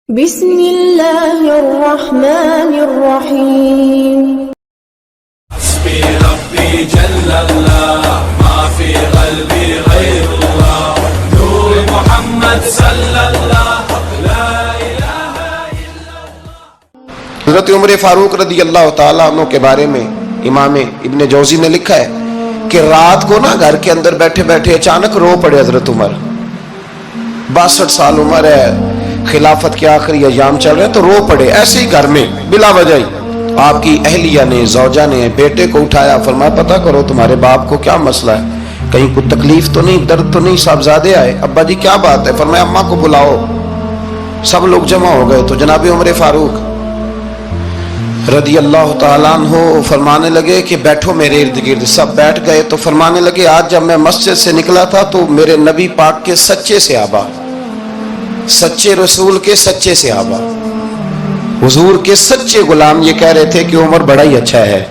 بسم اللہ الرحمن الرحیم حسبی ربی جل اللہ ما فی قلبی غیر اللہ نور محمد صلی اللہ لا الہ الا اللہ۔ حضرت عمر فاروق رضی اللہ تعالیٰ عنہ کے بارے میں امام ابن جوزی نے لکھا ہے کہ رات کو نا گھر کے اندر بیٹھے بیٹھے اچانک رو پڑے حضرت عمر۔ 62 سال عمر ہے، خلافت کے آخری ایام چل رہے ہیں تو رو پڑے ایسے ہی گھر میں بلا وجہ ہی۔ آپ کی اہلیہ نے زوجہ نے بیٹے کو اٹھایا، فرمایا پتہ کرو تمہارے باپ کو کیا مسئلہ ہے، کہیں کوئی تکلیف تو نہیں، درد تو نہیں، صاحبزادے آئے، ابا جی کیا بات ہے؟ فرمایا اماں کو بلاؤ۔ سب لوگ جمع ہو گئے تو جناب عمر فاروق رضی اللہ تعالیٰ عنہ فرمانے لگے کہ بیٹھو میرے ارد گرد۔ سب بیٹھ گئے تو فرمانے لگے آج جب میں مسجد سے نکلا تھا تو میرے نبی پاک کے سچے صحابہ، سچے رسول کے سچے صحابہ، حضور کے سچے غلام یہ کہہ رہے تھے کہ عمر بڑا ہی اچھا ہے،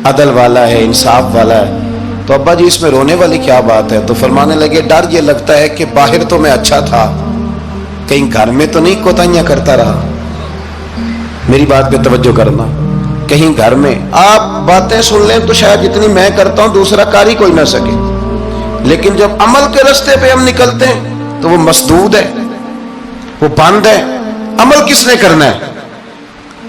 عدل والا ہے، انصاف والا ہے۔ تو ابا جی اس میں رونے والی کیا بات ہے؟ تو فرمانے لگے ڈر یہ لگتا ہے کہ باہر تو میں اچھا تھا، کہیں گھر میں تو نہیں کوتاہیاں کرتا رہا۔ میری بات پہ توجہ کرنا، کہیں گھر میں آپ باتیں سن لیں تو شاید جتنی میں کرتا ہوں دوسرا کار ہی کوئی نہ سکے، لیکن جب عمل کے راستے پہ ہم نکلتے ہیں تو وہ مسدود ہے، وہ بند ہے۔ عمل کس نے کرنا ہے؟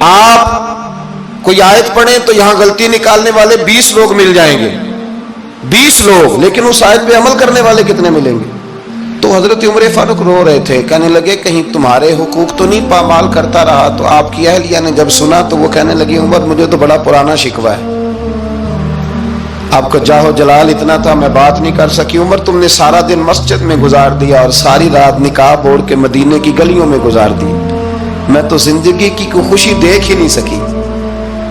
آپ کوئی آیت پڑھیں تو یہاں غلطی نکالنے والے 20 لوگ مل جائیں گے، 20 لوگ، لیکن اس آیت پہ عمل کرنے والے کتنے ملیں گے؟ تو حضرت عمر فاروق رو رہے تھے، کہنے لگے کہیں تمہارے حقوق تو نہیں پامال کرتا رہا۔ تو آپ کی اہلیہ نے جب سنا تو وہ کہنے لگی عمر مجھے تو بڑا پرانا شکوہ ہے، آپ کا جاہ و جلال اتنا تھا میں بات نہیں کر سکی۔ عمر تم نے سارا دن مسجد میں گزار دیا اور ساری رات نقاب اوڑھ کے مدینے کی گلیوں میں گزار دی، میں تو زندگی کی کوئی خوشی دیکھ ہی نہیں سکی۔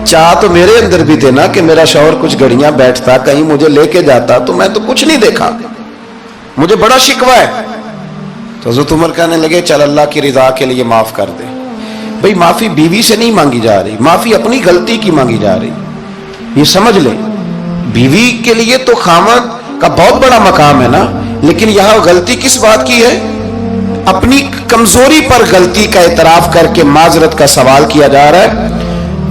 چاہ تو میرے اندر بھی تھے نا کہ میرا شوہر کچھ گھڑیاں بیٹھتا، کہیں مجھے لے کے جاتا، تو میں تو کچھ نہیں دیکھا، مجھے بڑا شکوہ ہے۔ تو حضرت عمر کہنے لگے چل اللہ کی رضا کے لیے معاف کر دے۔ بھئی معافی بیوی سے نہیں مانگی جا رہی، معافی اپنی غلطی کی مانگی جا رہی، یہ سمجھ لیں۔ بیوی کے لیے تو خامد کا بہت بڑا مقام ہے نا، لیکن یہاں غلطی کس بات کی ہے؟ اپنی کمزوری پر غلطی کا اعتراف کر کے معذرت کا سوال کیا جا رہا ہے۔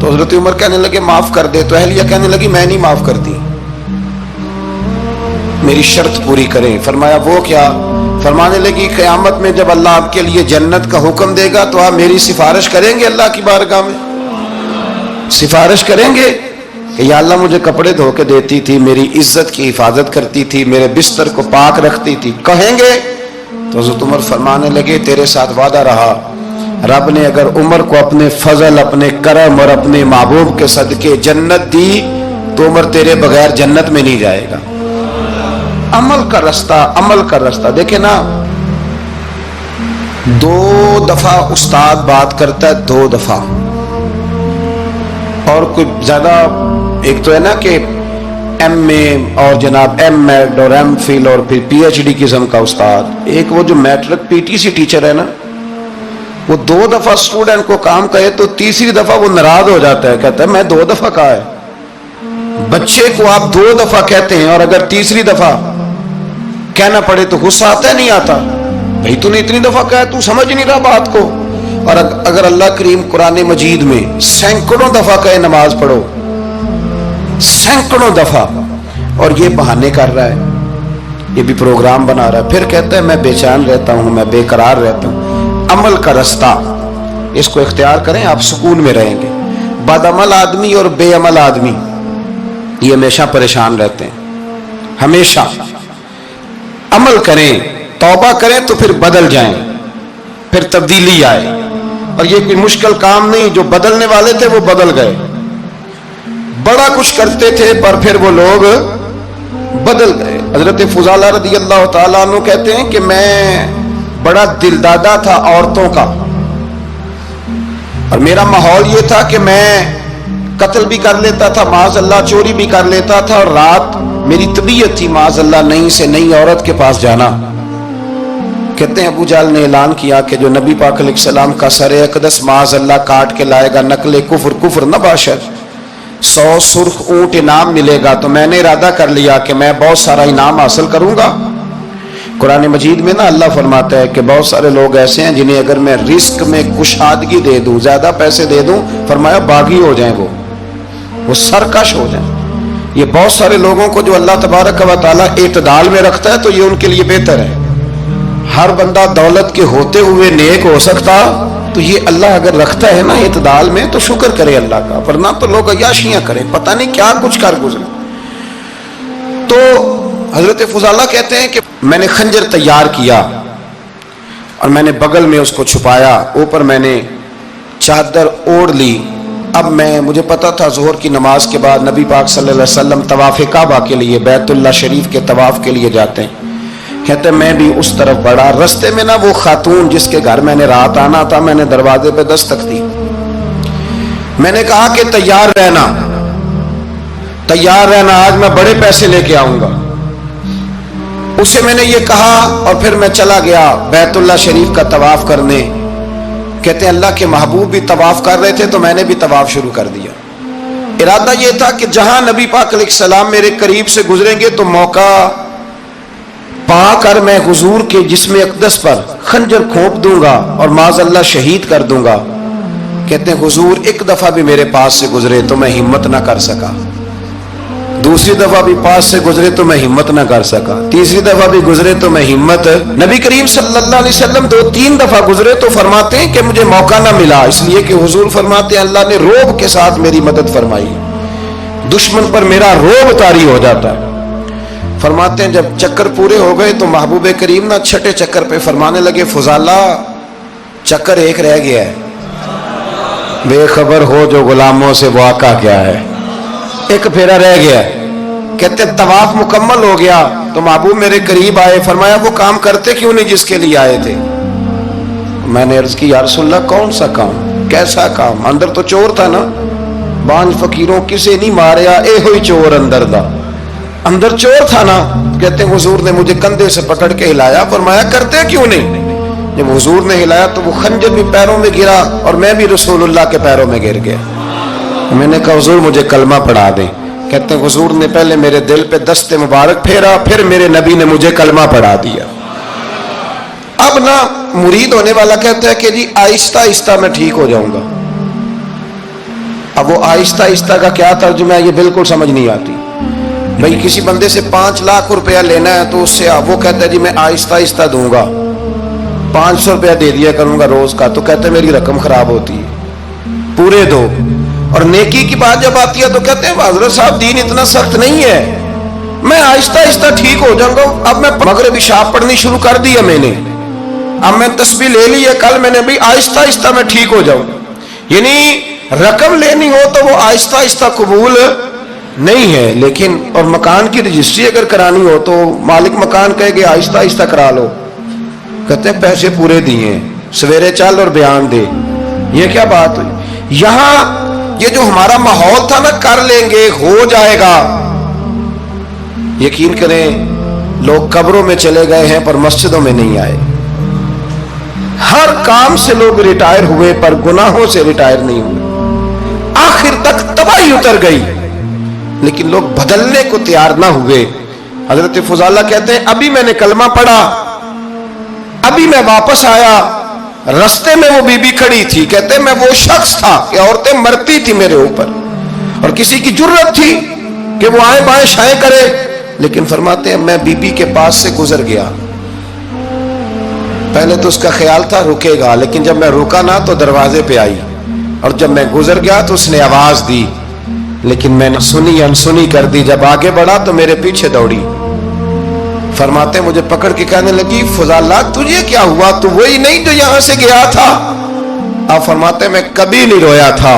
تو حضرت عمر کہنے لگے معاف کر دے، تو اہلیہ کہنے لگی میں نہیں معاف کرتی، میری شرط پوری کریں۔ فرمایا وہ کیا؟ فرمانے لگی قیامت میں جب اللہ آپ کے لیے جنت کا حکم دے گا تو آپ میری سفارش کریں گے اللہ کی بارگاہ میں؟ سفارش کریں گے کہ یا اللہ مجھے کپڑے دھو کے دیتی تھی، میری عزت کی حفاظت کرتی تھی، میرے بستر کو پاک رکھتی تھی، کہیں گے؟ تو حضرت عمر فرمانے لگے تیرے ساتھ وعدہ رہا، رب نے اگر عمر کو اپنے فضل، اپنے کرم اور اپنے محبوب کے صدقے جنت دی تو عمر تیرے بغیر جنت میں نہیں جائے گا۔ عمل کا راستہ، عمل کا راستہ دیکھیں نا، 2 دفعہ استاد بات کرتا ہے، 2 دفعہ، اور کوئی زیادہ، ایک تو ہے نا کہ ایم اے اور جناب ایم ایڈ اور ایم فل اور پھر پی ایچ ڈی قسم کا استاد، ایک وہ جو matric P T C teacher ہے نا، وہ 2 دفعہ اسٹوڈنٹ کو کام کہے تو تیسری دفعہ وہ ناراض ہو جاتا ہے، کہتا ہے میں 2 دفعہ کہا ہے۔ بچے کو آپ 2 دفعہ کہتے ہیں اور اگر تیسری دفعہ کہنا پڑے تو غصہ آتا ہے نہیں آتا؟ بھئی تو نے اتنی دفعہ کہا تو سمجھ نہیں رہا بات کو۔ اور اگر اللہ کریم قرآن مجید میں سینکڑوں دفعہ کہے نماز پڑھو، سینکڑوں دفعہ، اور یہ بہانے کر رہا ہے، یہ بھی پروگرام بنا رہا ہے، پھر کہتا ہے میں بے چین رہتا ہوں، میں بے قرار رہتا ہوں۔ عمل کا راستہ اس کو اختیار کریں، آپ سکون میں رہیں گے۔ بد عمل آدمی اور بے عمل آدمی یہ ہمیشہ پریشان رہتے ہیں، ہمیشہ۔ عمل کریں، توبہ کریں تو پھر بدل جائیں، پھر تبدیلی آئے، اور یہ کوئی مشکل کام نہیں، جو بدلنے والے تھے وہ بدل گئے، بڑا کچھ کرتے تھے پر پھر وہ لوگ بدل گئے۔ حضرت فضالہ رضی اللہ تعالیٰ عنہ کہتے ہیں کہ میں بڑا دل دادا تھا عورتوں کا، اور میرا ماحول یہ تھا کہ میں قتل بھی کر لیتا تھا، معاذ اللہ چوری بھی کر لیتا تھا، اور رات میری طبیعت تھی معاذ اللہ نئی سے نئی عورت کے پاس جانا۔ کہتے ہیں ابو جہل نے اعلان کیا کہ جو نبی پاک علیہ السلام کا سر اقدس معاذ اللہ کاٹ کے لائے گا نقل کفر، کفر نہ باشد، 100 سرخ اونٹ انعام ملے گا۔ تو میں نے ارادہ کر لیا کہ میں بہت سارا انعام حاصل کروں گا، قرآن مجید میں نا اللہ فرماتا ہے کہ بہت سارے لوگ ایسے ہیں جنہیں اگر میں رزق میں کشادگی دے دوں، زیادہ پیسے دے دوں، فرمایا باغی ہو جائیں، وہ سرکش ہو جائیں۔ یہ بہت سارے لوگوں کو جو اللہ تبارک و تعالیٰ اعتدال میں رکھتا ہے تو یہ ان کے لیے بہتر ہے۔ ہر بندہ دولت کے ہوتے ہوئے نیک ہو سکتا، تو یہ اللہ اگر رکھتا ہے نا اعتدال میں تو شکر کرے اللہ کا، ورنہ تو لوگ عیاشیاں کریں، پتہ نہیں کیا کچھ کر گزرے۔ تو حضرت فضالہ کہتے ہیں کہ میں نے خنجر تیار کیا اور میں نے بغل میں اس کو چھپایا، اوپر میں نے چادر اوڑھ لی۔ اب مجھے پتا تھا ظہر کی نماز کے بعد نبی پاک صلی اللہ علیہ وسلم طواف کعبہ کے لیے، بیت اللہ شریف کے طواف کے لیے جاتے ہیں۔ کہتے میں بھی اس طرف بڑھا، رستے میں نا وہ خاتون جس کے گھر میں نے رات آنا تھا، میں نے دروازے پہ دستک دی، میں نے کہا کہ تیار رہنا، آج میں بڑے پیسے لے کے آؤں گا۔ اسے میں نے یہ کہا اور پھر میں چلا گیا بیت اللہ شریف کا طواف کرنے۔ کہتے ہیں اللہ کے محبوب بھی طواف کر رہے تھے تو میں نے بھی طواف شروع کر دیا۔ ارادہ یہ تھا کہ جہاں نبی پاک علیہ السلام میرے قریب سے گزریں گے تو موقع پا کر میں حضور کے جسم اقدس پر خنجر کھونپ دوں گا اور معاذ اللہ شہید کر دوں گا۔ کہتے ہیں حضور ایک دفعہ بھی میرے پاس سے گزرے تو میں ہمت نہ کر سکا، دوسری دفعہ بھی پاس سے گزرے تو میں ہمت نہ کر سکا، تیسری دفعہ بھی گزرے تو میں ہمت۔ نبی کریم صلی اللہ علیہ وسلم 2-3 دفعہ گزرے تو فرماتے ہیں کہ مجھے موقع نہ ملا، اس لیے کہ حضور فرماتے ہیں اللہ نے روب کے ساتھ میری مدد فرمائی، دشمن پر میرا روب طاری ہو جاتا ہے۔ فرماتے ہیں جب چکر پورے ہو گئے تو محبوب کریم نہ چھٹے چکر پہ فرمانے لگے فضالہ چکر ایک رہ گیا ہے، بے خبر ہو جو غلاموں سے واقع کیا ہے، ایک پھیرا رہ گیا ہے۔ کہتے طواف مکمل ہو گیا تو محبوب میرے قریب آئے، فرمایا وہ کام کرتے کیوں نہیں جس کے لیے آئے تھے؟ میں نے عرض کی یا رسول اللہ کون سا کام، کیسا کام؟ اندر تو چور تھا نا، بانج فقیروں کسے نہیں ماریا اے ہوئی چور اندر دا، اندر چور تھا نا۔ کہتے ہیں حضور نے مجھے کندھے سے پکڑ کے ہلایا، فرمایا کرتے کیوں نہیں؟ جب حضور نے ہلایا تو وہ خنجر بھی پیروں میں گرا اور میں بھی رسول اللہ کے پیروں میں گر گیا۔ میں نے کہا حضور مجھے کلمہ پڑھا دیں۔ کہتے ہیں حضور نے پہلے میرے دل پہ دست مبارک پھیرا، پھر میرے نبی نے مجھے کلمہ پڑھا دیا۔ اب نا مرید ہونے والا کہتا ہے کہ جی آہستہ آہستہ میں ٹھیک ہو جاؤں گا۔ اب وہ آہستہ آہستہ کا کیا ترجمہ ہے یہ بالکل سمجھ نہیں آتی۔ بھئی کسی بندے سے 5 لاکھ روپیہ لینا ہے تو اس سے وہ کہتا ہے جی میں آہستہ آہستہ دوں گا، 500 روپیہ دے دیا کروں گا روز کا، تو کہتے ہیں میری رقم خراب ہوتی ہے، پورے دو۔ اور نیکی کی بات جب آتی ہے تو کہتے ہیں حضرت صاحب دین اتنا سخت نہیں ہے، میں آہستہ آہستہ ٹھیک ہو جاؤں گا۔ اب میں مغرب عشاء پڑھنی شروع کر دی ہے میں نے، اب میں تسبیح لے لی ہے، کل میں نے بھی آہستہ آہستہ میں ٹھیک ہو جاؤں۔ یعنی رقم لینی ہو تو وہ آہستہ آہستہ قبول نہیں ہے، لیکن اور مکان کی رجسٹری اگر کرانی ہو تو مالک مکان کہے گے آہستہ آہستہ کرا لو، کہتے ہیں پیسے پورے دیے، سویرے چل اور بیان دے۔ یہ کیا بات ہوئی؟ یہاں یہ جو ہمارا ماحول تھا نا کر لیں گے ہو جائے گا، یقین کریں لوگ قبروں میں چلے گئے ہیں پر مسجدوں میں نہیں آئے۔ ہر کام سے لوگ ریٹائر ہوئے پر گناہوں سے ریٹائر نہیں ہوئے، آخر تک تباہی اتر گئی لیکن لوگ بدلنے کو تیار نہ ہوئے۔ حضرت فضالہ کہتے ہیں ابھی میں نے کلمہ پڑھا، ابھی میں واپس آیا، رستے میں وہ بی بی کھڑی تھی، کہتے ہیں میں وہ شخص تھا کہ عورتیں مرتی تھی میرے اوپر اور کسی کی جرت تھی کہ وہ آئیں بائیں شائیں کرے، لیکن فرماتے ہیں میں بی بی کے پاس سے گزر گیا، پہلے تو اس کا خیال تھا رکے گا، لیکن جب میں رکا نہ تو دروازے پہ آئی، اور جب میں گزر گیا تو اس نے آواز دی، لیکن میں نے سنی انسنی کر دی، جب آگے بڑھا تو میرے پیچھے دوڑی۔ فرماتے مجھے پکڑ کے کہنے لگی فضالہ تجھے کیا ہوا، تو وہی نہیں جو یہاں سے گیا تھا؟ آپ فرماتے میں کبھی نہیں رویا تھا،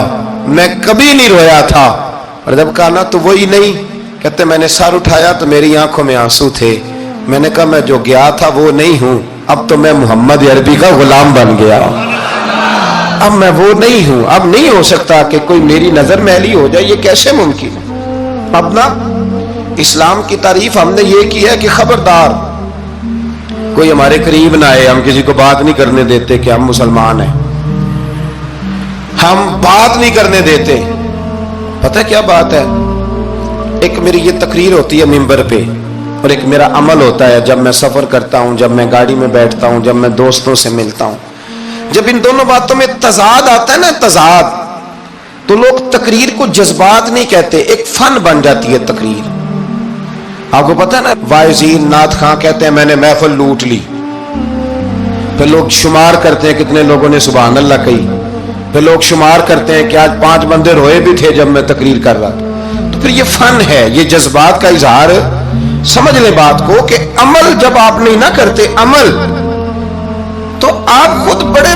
میں کبھی نہیں رویا تھا، اور جب کہا نا تو وہی نہیں، کہتے میں نے سر اٹھایا تو میری آنکھوں میں آنسو تھے، میں نے کہا میں جو گیا تھا وہ نہیں ہوں، اب تو میں محمد عربی کا غلام بن گیا، اب میں وہ نہیں ہوں، اب نہیں ہو سکتا کہ کوئی میری نظر میلی ہو جائے، یہ کیسے ممکن ہے؟ اب نا اسلام کی تعریف ہم نے یہ کی ہے کہ خبردار کوئی ہمارے قریب نہ آئے، ہم کسی کو بات نہیں کرنے دیتے کہ ہم مسلمان ہیں، ہم بات نہیں کرنے دیتے۔ پتہ کیا بات ہے، ایک میری یہ تقریر ہوتی ہے ممبر پہ، اور ایک میرا عمل ہوتا ہے جب میں سفر کرتا ہوں، جب میں گاڑی میں بیٹھتا ہوں، جب میں دوستوں سے ملتا ہوں. جب ان دونوں باتوں میں تضاد آتا ہے نا، تضاد، تو لوگ تقریر کو جذبات نہیں کہتے، ایک فن بن جاتی ہے تقریر. آپ کو پتہ ہے نا، واعظین نعت خواں کہتے ہیں میں نے محفل لوٹ لی، پھر لوگ شمار کرتے ہیں کتنے لوگوں نے سبحان اللہ کہی، پھر لوگ شمار کرتے ہیں کہ آج 5 بندے روئے بھی تھے جب میں تقریر کر رہا تھا. تو پھر یہ فن ہے، یہ جذبات کا اظہار. سمجھ لیں بات کو کہ عمل جب آپ نہیں نہ کرتے عمل، تو آپ خود بڑے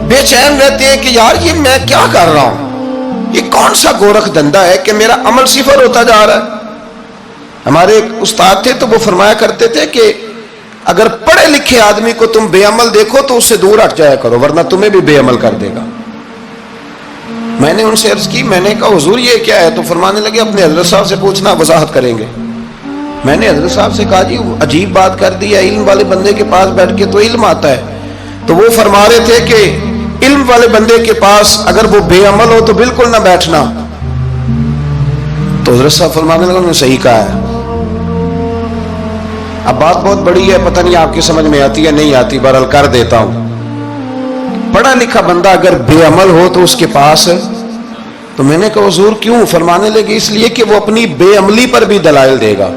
بے چین رہتے ہیں کہ یار یہ میں کیا کر رہا ہوں، یہ کون سا گورکھ دھندا ہے کہ میرا عمل صفر ہوتا جا رہا ہے. ہمارے ایک استاد تھے تو وہ فرمایا کرتے تھے کہ اگر پڑھے لکھے آدمی کو تم بے عمل دیکھو تو اس سے دور ہٹ جایا کرو، ورنہ تمہیں بھی بے عمل کر دے گا. میں نے ان سے عرض کی، میں نے کہا حضور یہ کیا ہے؟ تو فرمانے لگے اپنے حضرت صاحب سے پوچھنا، وضاحت کریں گے. میں نے حضرت صاحب سے کہا جی عجیب بات کر دی ہے، علم والے بندے کے پاس بیٹھ کے تو علم آتا ہے. تو وہ فرما رہے تھے کہ علم والے بندے کے پاس اگر وہ بے عمل ہو تو بالکل نہ بیٹھنا. تو حضرت صاحب فرمانے لگے انہوں نے صحیح کہا ہے. اب بات بہت بڑی ہے، پتہ نہیں آپ کی سمجھ میں آتی ہے نہیں آتی، بہرحال کر دیتا ہوں. پڑھا لکھا بندہ اگر بے عمل ہو تو اس کے پاس، تو میں نے کہا حضور کیوں؟ فرمانے لگے اس لیے کہ وہ اپنی بے عملی پر بھی دلائل دے گا.